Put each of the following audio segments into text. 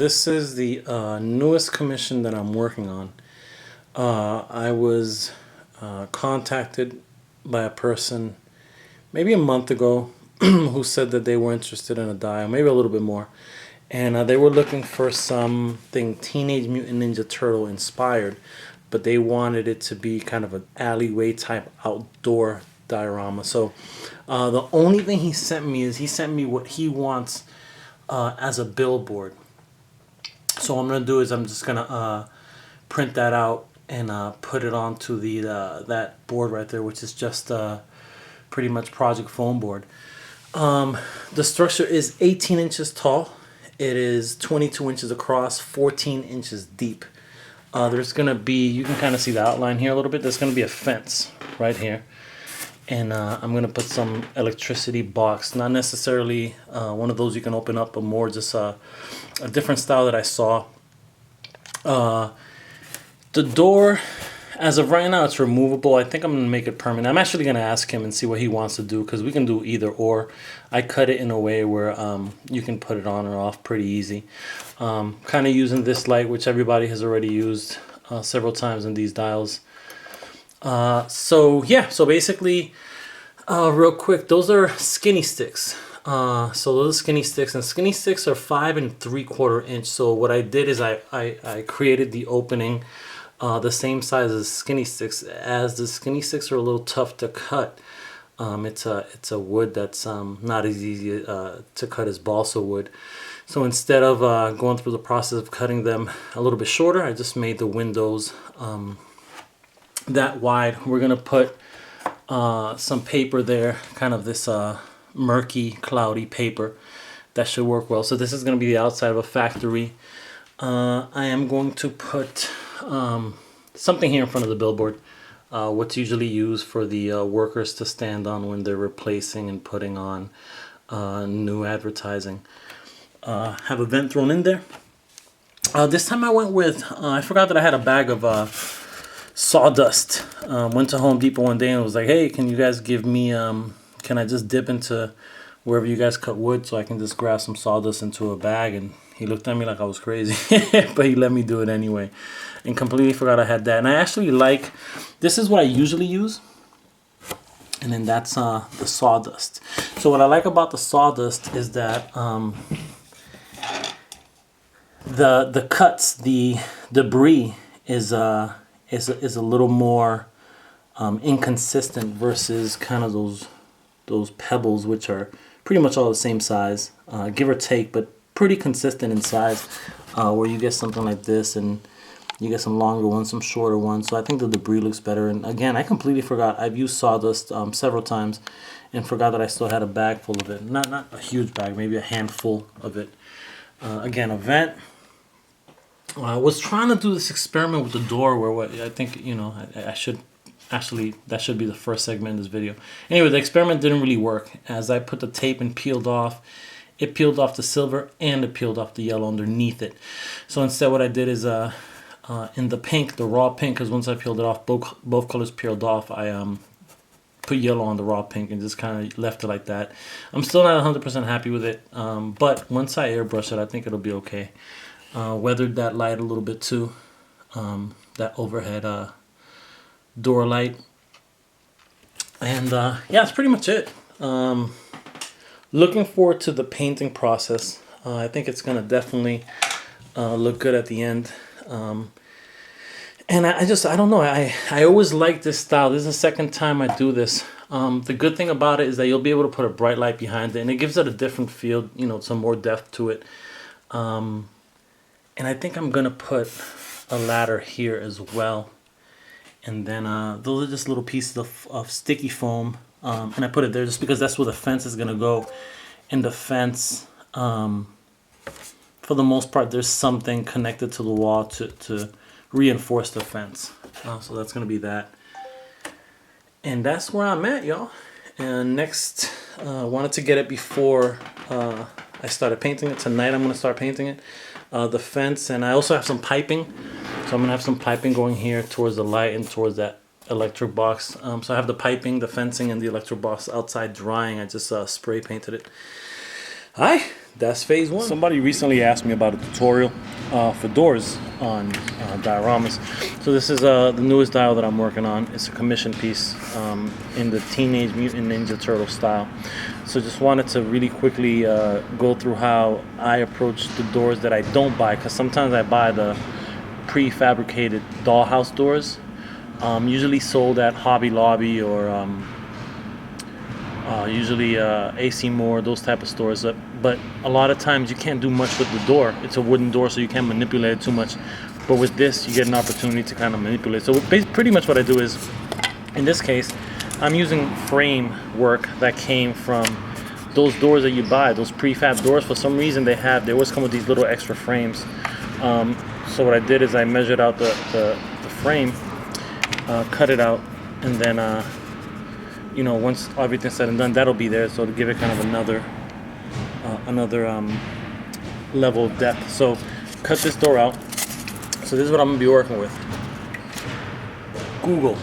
this is the newest commission that I'm working on. I was contacted by a person maybe a month ago who said that they were interested in a dial, maybe a little bit more. And they were looking for something Teenage Mutant Ninja Turtle inspired, but they wanted it to be kind of an alleyway type outdoor diorama. So the only thing he sent me is he sent me what he wants as a billboard. So what I'm gonna do is I'm just gonna print that out and put it onto the that board right there, which is just pretty much project foam board. The structure is 18 inches tall. It is 22 inches across, 14 inches deep. There's gonna be, you can kind of see the outline here a little bit. There's gonna be a fence right here. And I'm going to put some electricity box, not necessarily one of those you can open up, but more just a different style that I saw. The door, as of right now, it's removable. I think I'm going to make it permanent. I'm actually going to ask him and see what he wants to do, because we can do either or. I cut it in a way where you can put it on or off pretty easy. Kind of using this light, which everybody has already used several times in these dials. So yeah, so basically, real quick, those are skinny sticks. So those are skinny sticks, and skinny sticks are 5 3/4 inch. So what I did is I created the opening the same size as skinny sticks, as the skinny sticks are a little tough to cut. It's a wood that's not as easy to cut as balsa wood. So instead of going through the process of cutting them a little bit shorter, I just made the windows that wide. We're gonna put some paper there, kind of this murky, cloudy paper that should work well. So this is gonna be the outside of a factory. I am going to put something here in front of the billboard, what's usually used for the workers to stand on when they're replacing and putting on new advertising. Have a vent thrown in there. This time I went with, I forgot that I had a bag of sawdust. Went to Home Depot one day and was like, hey, can you guys give me, can I just dip into wherever you guys cut wood so I can just grab some sawdust into a bag? And he looked at me like I was crazy, but he let me do it anyway, and completely forgot I had that. And I actually like, this is what I usually use, and then that's the sawdust. So what I like about the sawdust is that the cuts, the debris is a little more inconsistent versus kind of those pebbles, which are pretty much all the same size, give or take, but pretty consistent in size, where you get something like this and you get some longer ones, some shorter ones. So I think the debris looks better. And again, I completely forgot. I've used sawdust several times and forgot that I still had a bag full of it. Not a huge bag, maybe a handful of it. Again, a vent. I was trying to do this experiment with the door where I think, you know, I should actually, that should be the first segment in this video. Anyway, the experiment didn't really work. As I put the tape and peeled off, it peeled off the silver and it peeled off the yellow underneath it. So instead what I did is in the pink, the raw pink, because once I peeled it off, both colors peeled off, I put yellow on the raw pink and just kind of left it like that. I'm still not 100% happy with it, but once I airbrush it, I think it'll be okay. Weathered that light a little bit too, that overhead door light, and yeah, that's pretty much it. Looking forward to the painting process. I think it's gonna definitely look good at the end. And I don't know, I always like this style. This is the second time I do this. The good thing about it is that you'll be able to put a bright light behind it, and it gives it a different feel, you know, some more depth to it. And I think I'm gonna put a ladder here as well. And then those are just little pieces of sticky foam. And I put it there just because that's where the fence is gonna go. And the fence, for the most part, there's something connected to the wall to reinforce the fence. So that's gonna be that. And that's where I'm at, y'all. And next, wanted to get it before I started painting it. Tonight I'm gonna start painting it. The fence, and I also have some piping. So I'm gonna have some piping going here towards the light and towards that electric box. So I have the piping, the fencing, and the electric box outside drying. I just spray painted it. Alright, that's phase one. Somebody recently asked me about a tutorial for doors on dioramas. So this is the newest dial that I'm working on. It's a commission piece in the Teenage Mutant Ninja Turtle style. So just wanted to really quickly go through how I approach the doors that I don't buy, because sometimes I buy the prefabricated dollhouse doors, usually sold at Hobby Lobby or usually AC Moore, those type of stores. But a lot of times you can't do much with the door. It's a wooden door, so you can't manipulate it too much. But with this, you get an opportunity to kind of manipulate. So pretty much what I do is, in this case, I'm using frame work that came from those doors that you buy, those prefab doors. For some reason, they always come with these little extra frames. So what I did is I measured out the frame, cut it out, and then you know, once everything's said and done, that'll be there. So to give it kind of another level of depth. So cut this door out. So this is what I'm gonna be working with. Google.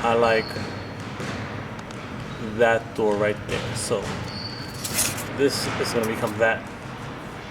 I like that door right there. So this is gonna become that.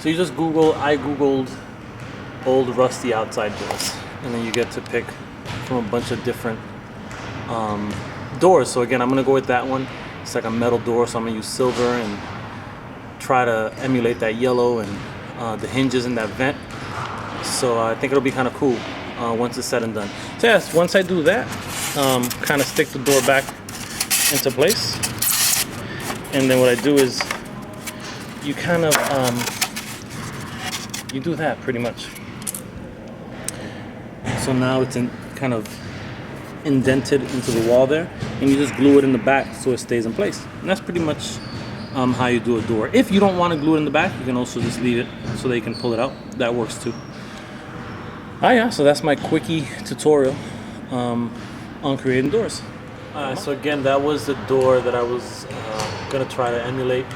So you just Google. I Googled old rusty outside doors, and then you get to pick from a bunch of different doors. So again, I'm gonna go with that one. It's like a metal door, so I'm gonna use silver and try to emulate that yellow and the hinges in that vent. So I think it'll be kind of cool once it's said and done. So yes, once I do that, kind of stick the door back into place, and then what I do is you kind of you do that pretty much. So now it's kind of indented into the wall there, and you just glue it in the back so it stays in place. And that's pretty much how you do a door. If you don't want to glue it in the back, you can also just leave it so that you can pull it out. That works too. Yeah, so that's my quickie tutorial on creating doors. So again, that was the door that I was gonna try to emulate,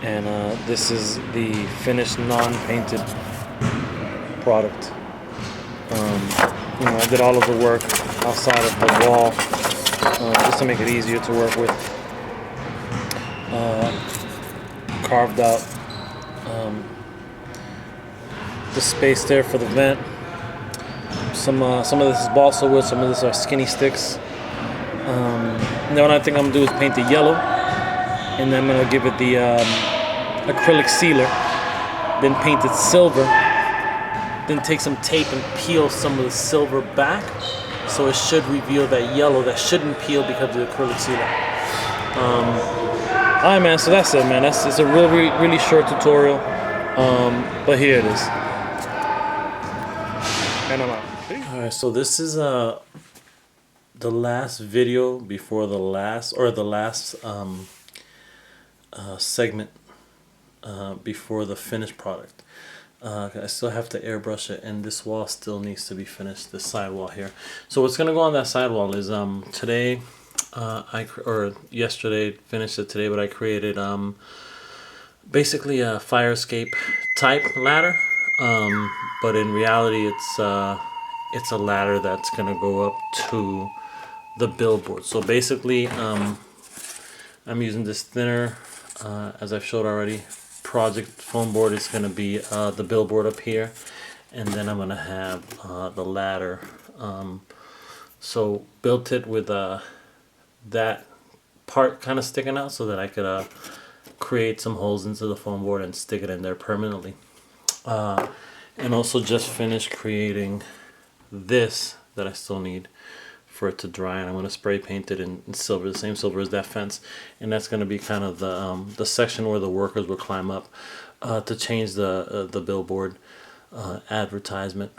and this is the finished non-painted product. You know, I did all of the work outside of the wall just to make it easier to work with. Carved out the space there for the vent. Some of this is balsa wood, some of this are skinny sticks. And then what I think I'm gonna do is paint it yellow, and then I'm gonna give it the acrylic sealer, then paint it silver, then take some tape and peel some of the silver back, so it should reveal that yellow that shouldn't peel because of the acrylic sealer. Alright, man, so that's it, man. It's a really short tutorial, but here it is. And I'm out. Alright, so this is the last video before the last segment before the finished product. I still have to airbrush it, and this wall still needs to be finished, this sidewall here. So what's gonna go on that sidewall is today, or yesterday, finished it today, but I created basically a fire escape type ladder, but in reality it's a ladder that's gonna go up to the billboard. So basically I'm using this thinner, as I've showed already, project foam board. Is going to be the billboard up here, and then I'm going to have the ladder. So built it with that part kind of sticking out so that I could create some holes into the foam board and stick it in there permanently. And also just finished creating this that I still need for it to dry, and I'm going to spray paint it in silver, the same silver as that fence, and that's going to be kind of the section where the workers will climb up to change the billboard advertisement.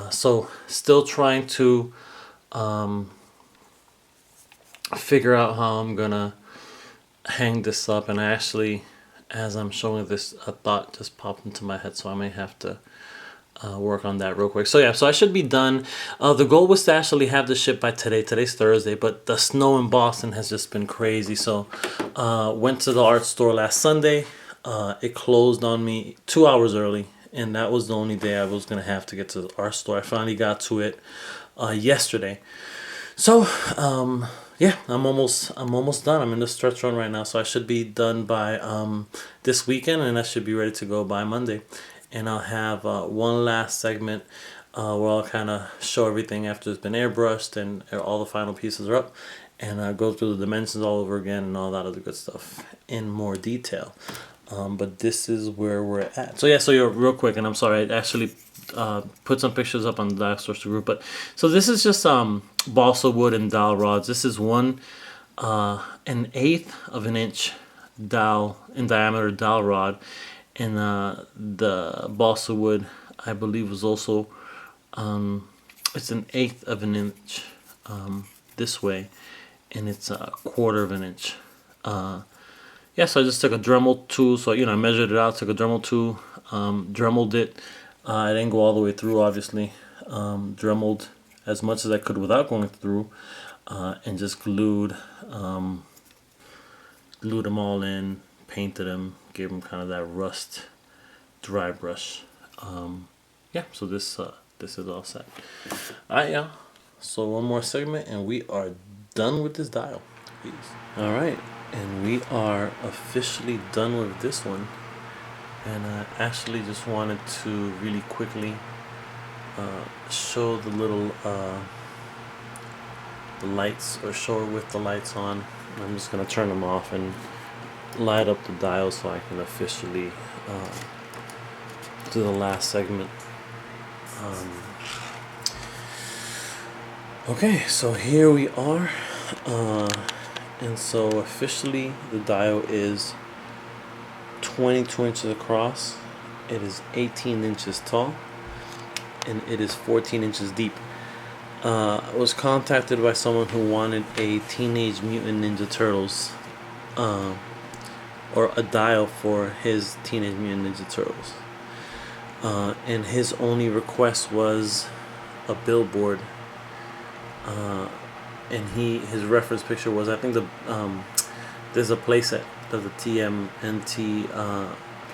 So still trying to figure out how I'm gonna hang this up, and actually, as I'm showing this, a thought just popped into my head, so I may have to work on that real quick. So yeah, so I should be done. The goal was to actually have this shipped by today. Today's Thursday, but the snow in Boston has just been crazy. So went to the art store last Sunday. It closed on me 2 hours early, and that was the only day I was gonna have to get to the art store. I finally got to it yesterday. So, yeah, I'm almost done. I'm in the stretch run right now, so I should be done by this weekend, and I should be ready to go by Monday. And I'll have one last segment where I'll kind of show everything after it's been airbrushed and all the final pieces are up, and go through the dimensions all over again and all that other good stuff in more detail. But this is where we're at. So yeah, so you're real quick, and I'm sorry, I actually put some pictures up on the Dial Source group. But so this is just balsa wood and dowel rods. This is an eighth of an inch dowel in diameter dowel rod, and the balsa wood I believe was also it's an eighth of an inch this way, and it's a quarter of an inch. Yeah, so I just took a Dremel tool. So I measured it out. Took a Dremel tool, Dremeled it. I didn't go all the way through, obviously. Dremeled as much as I could without going through, and just glued them all in, painted them, gave them kind of that rust dry brush. Yeah, so this is all set. Alright, yeah. So one more segment and we are done with this dial. Please. Alright, and we are officially done with this one. And I actually just wanted to really quickly show the little the lights, or show it with the lights on. I'm just gonna turn them off and light up the dial so I can officially do the last segment. Okay, so here we are, and so officially the dial is 22 inches across, it is 18 inches tall, and it is 14 inches deep. I was contacted by someone who wanted a Teenage Mutant Ninja Turtles, or a dial for his Teenage Mutant Ninja Turtles, and his only request was a billboard, and his reference picture was, I think there's a playset, there's a TMNT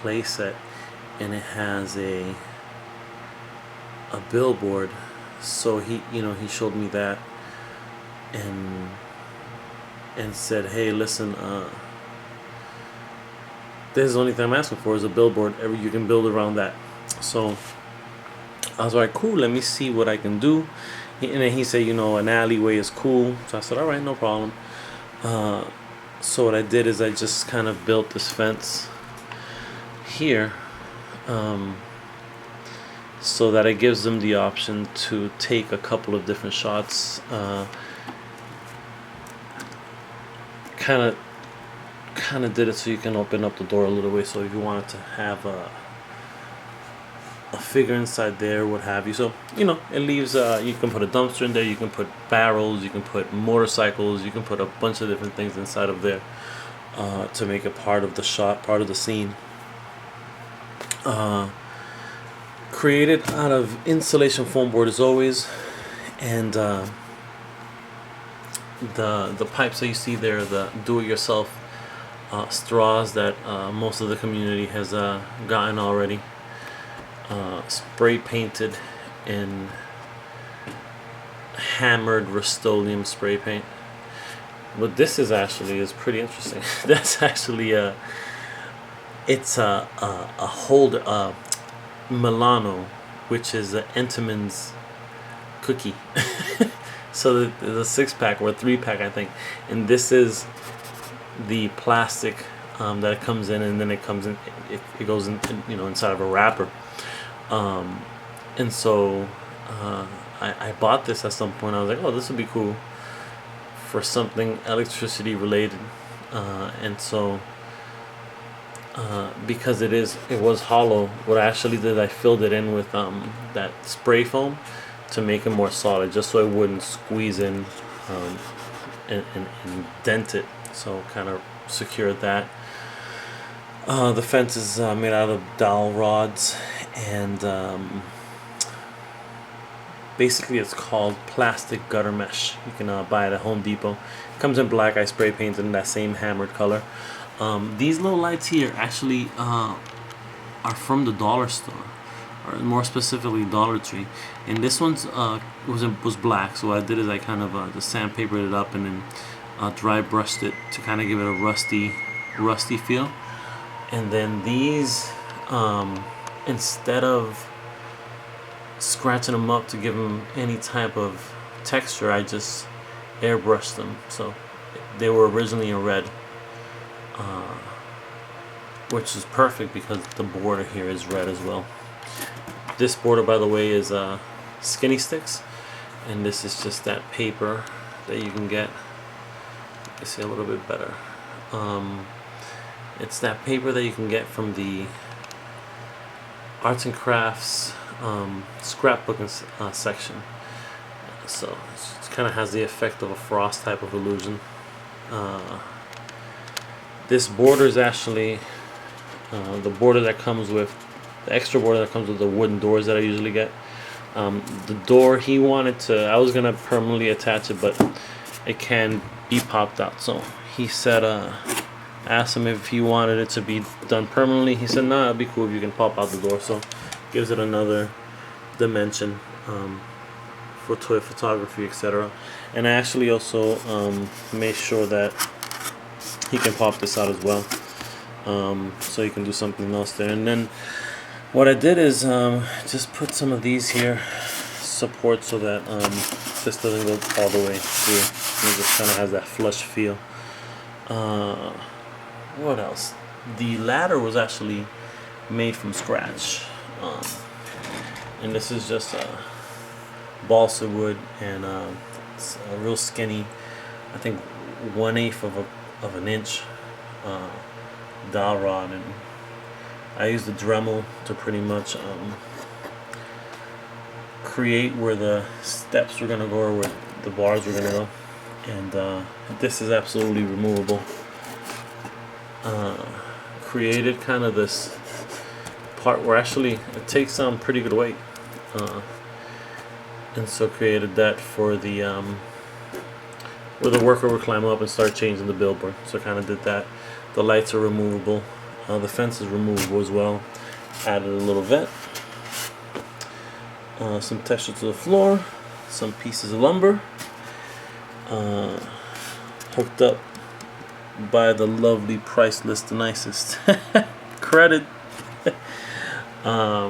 playset, and it has a billboard. So he showed me that and said, hey, listen, this is the only thing I'm asking for is a billboard. You can build around that. So I was like, cool, let me see what I can do. And then he said, an alleyway is cool. So I said, all right, no problem. So what I did is I just kind of built this fence here, so that it gives them the option to take a couple of different shots. Kind of did it so you can open up the door a little way. So if you wanted to have a figure inside there, what have you. So it leaves. You can put a dumpster in there. You can put barrels. You can put motorcycles. You can put a bunch of different things inside of there to make it part of the shot, part of the scene. Created out of insulation foam board as always, and the pipes that you see there, the do-it-yourself straws that most of the community has gotten already, spray painted in hammered Rust-Oleum spray paint. But this is pretty interesting. That's actually it's a holder. Milano, which is Entenmann's cookie. So there's a 6-pack or a 3-pack, I think, and this is the plastic that it comes in, and then it comes in. It goes in, inside of a wrapper. And so I bought this at some point. I was like, oh, this would be cool for something electricity related, and so. Because it was hollow, what I actually did, I filled it in with that spray foam to make it more solid, just so it wouldn't squeeze in and dent it. So kind of secured that. The fence is made out of dowel rods, and basically it's called plastic gutter mesh. You can buy it at Home Depot. It comes in black. I spray painted in that same hammered color. These little lights here actually are from the dollar store. or more specifically Dollar Tree. And this one's was black, so what I did is I kind of just sandpapered it up and then dry brushed it to kind of give it a rusty feel. And then these, instead of scratching them up to give them any type of texture, I just airbrushed them. So they were originally in red, which is perfect because the border here is red as well. This border, by the way, is Skinny Sticks, and this is just that paper that you can get. You see a little bit better. It's that paper that you can get from the arts and crafts scrapbooking section. So it kind of has the effect of a frost type of illusion. This border is actually the border that comes with the extra border that comes with the wooden doors that I usually get. The door he wanted to, I was gonna permanently attach it, but it can be popped out. So he said, I asked him if he wanted it to be done permanently. He said, nah, it'd be cool if you can pop out the door. So gives it another dimension for toy photography, etc. And I actually also made sure that he can pop this out as well, so you can do something else there. And then what I did is just put some of these here support so that this doesn't go all the way through. It just kind of has that flush feel. What else? The ladder was actually made from scratch, and this is just balsa wood and it's a real skinny, I think 1/8 of an inch dowel rod, and I used the Dremel to pretty much create where the steps were gonna go or where the bars were gonna go. And this is absolutely removable. Created kind of this part where actually it takes on pretty good weight, and so created that for the where the worker would climb up and start changing the billboard. So kind of did that. The lights are removable. The fence is removable as well. Added a little vent. Some texture to the floor. Some pieces of lumber. Hooked up by the lovely Priceless the Nicest. Credit. Yeah,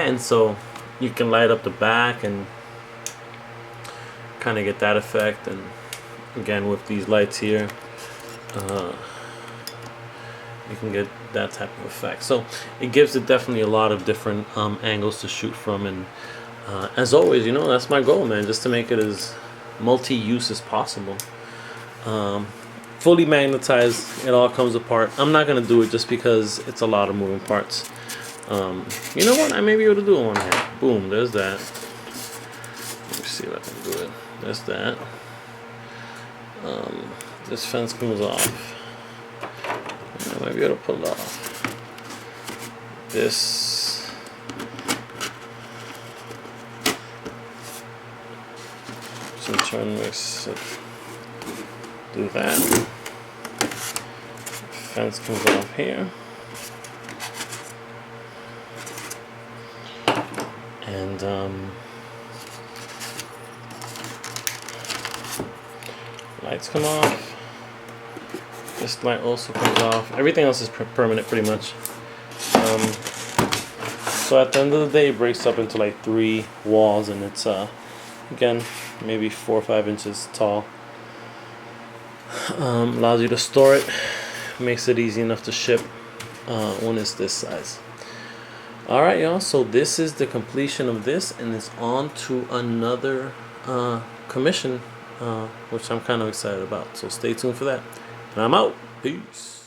and so you can light up the back and kind of get that effect. And again, with these lights here, you can get that type of effect. So it gives it definitely a lot of different angles to shoot from. And as always, you know, that's my goal, man, just to make it as multi-use as possible. Fully magnetized, it all comes apart. I'm not gonna do it just because it's a lot of moving parts. You know what? I may be able to do it one hand. Boom, there's that. Let me see if I can do it. There's that. This fence comes off. I might be able to pull it off. This. Some turn mix. Do that. Fence comes off here. And lights come off. This light also comes off. Everything else is permanent pretty much. So at the end of the day, it breaks up into like 3 walls, and it's again maybe 4 or 5 inches tall. Allows you to store it. Makes it easy enough to ship when it's this size. Alright, y'all, so this is the completion of this, and it's on to another commission, which I'm kind of excited about. So stay tuned for that. And I'm out. Peace.